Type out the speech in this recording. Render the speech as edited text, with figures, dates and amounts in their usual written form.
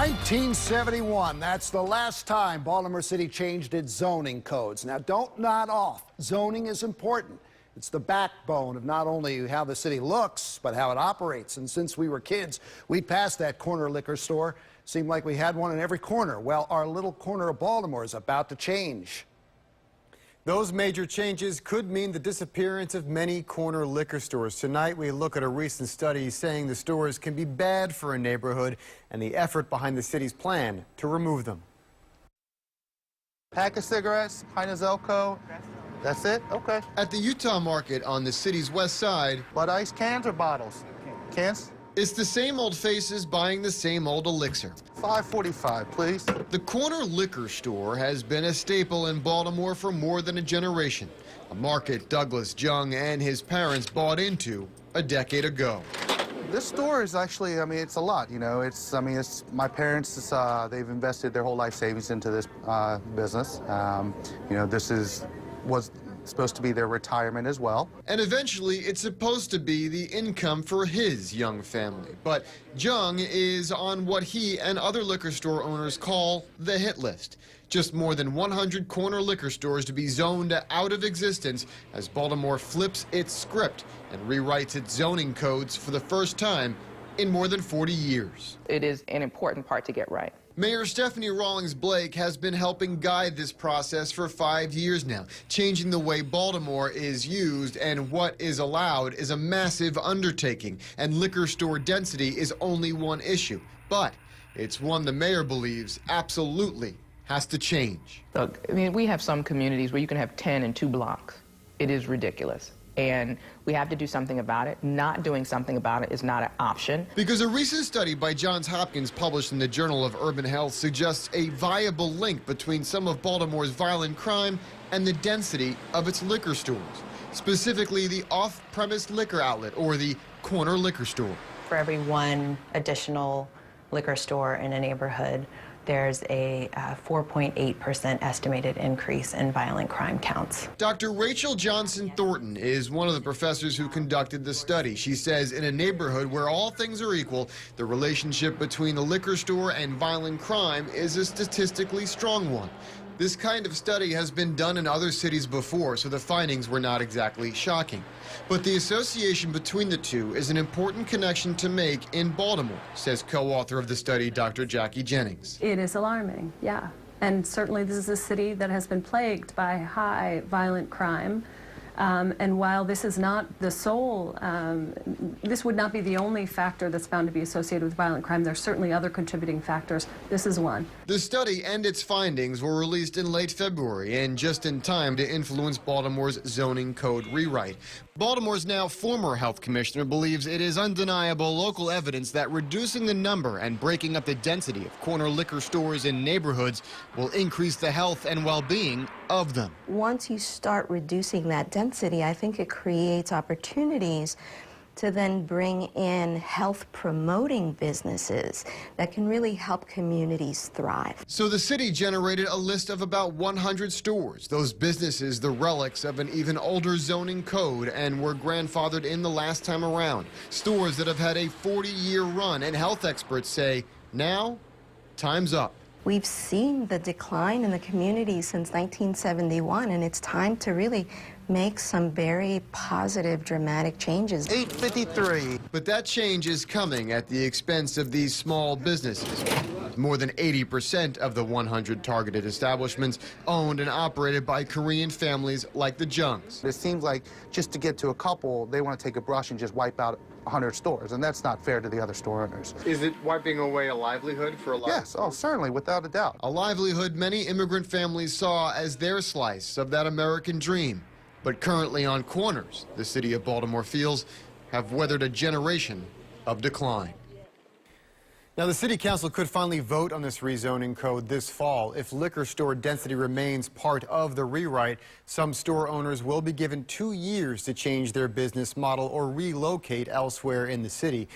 1971, that's the last time Baltimore City changed its zoning codes. Now, don't nod off. Zoning is important. It's the backbone of not only how the city looks, but how it operates. And since we were kids, we passed that corner liquor store. Seemed like we had one in every corner. Well, our little corner of Baltimore is about to change. Those major changes could mean the disappearance of many corner liquor stores. Tonight, we look at a recent study saying the stores can be bad for a neighborhood and the effort behind the city's plan to remove them. Pack of cigarettes, pint of Zelco. That's it? Okay. At the Utah Market on the city's west side, Bud Ice cans or bottles? Cans? it's the same old faces buying the same old elixir. $5.45, please. The corner liquor store has been a staple in Baltimore for more than a generation, a market Douglas Jung and his parents bought into a decade ago. This store is actually, I mean, it's a lot, you know. It's my parents, they've invested their whole life savings into this business. You know, this was supposed to be their retirement as well. And eventually, it's supposed to be the income for his young family. But Jung is on what he and other liquor store owners call the hit list. Just more than 100 corner liquor stores to be zoned out of existence as Baltimore flips its script and rewrites its zoning codes for the first time in more than 40 years. It is an important part to get right. Mayor Stephanie Rawlings Blake has been helping guide this process for 5 years now. Changing the way Baltimore is used and what is allowed is a massive undertaking, and liquor store density is only one issue. But it's one the mayor believes absolutely has to change. Look, I mean, we have some communities where you can have 10 in 2 blocks. It is ridiculous. And we have to do something about it. Not doing something about it is not an option. Because a recent study by Johns Hopkins published in the Journal of Urban Health suggests a viable link between some of Baltimore's violent crime and the density of its liquor stores, specifically the off-premise liquor outlet or the corner liquor store. For every one additional liquor store in a neighborhood, there's a 4.8% estimated increase in violent crime counts. Dr. Rachel Johnson Thornton is one of the professors who conducted the study. She says in a neighborhood where all things are equal, the relationship between the liquor store and violent crime is a statistically strong one. This kind of study has been done in other cities before, so the findings were not exactly shocking. But the association between the two is an important connection to make in Baltimore, says co-author of the study, Dr. Jackie Jennings. It is alarming, yeah. And certainly this is a city that has been plagued by high violent crime. And while this is not the sole, this would not be the only factor that's found to be associated with violent crime. There's certainly other contributing factors. This is one. The study and its findings were released in late February and just in time to influence Baltimore's zoning code rewrite. Baltimore's now former health commissioner believes it is undeniable local evidence that reducing the number and breaking up the density of corner liquor stores in neighborhoods will increase the health and well-being of them. Once you start reducing that density, I think it creates opportunities to then bring in health-promoting businesses that can really help communities thrive. So the city generated a list of about 100 stores, those businesses the relics of an even older zoning code and were grandfathered in the last time around. Stores that have had a 40-year run, and health experts say, now, time's up. We've seen the decline in the community since 1971, and it's time to really make some very positive, dramatic changes. 8:53. But that change is coming at the expense of these small businesses. More than 80% of the 100 targeted establishments owned and operated by Korean families like the Jungs. It seems like just to get to a couple, they want to take a brush and just wipe out 100 stores, and that's not fair to the other store owners. Is it wiping away a livelihood for a lot? Yes, oh, certainly, without a doubt. A livelihood many immigrant families saw as their slice of that American dream. But currently on corners, the city of Baltimore feels have weathered a generation of decline. Now, the city council could finally vote on this rezoning code this fall. If liquor store density remains part of the rewrite, some store owners will be given 2 years to change their business model or relocate elsewhere in the city.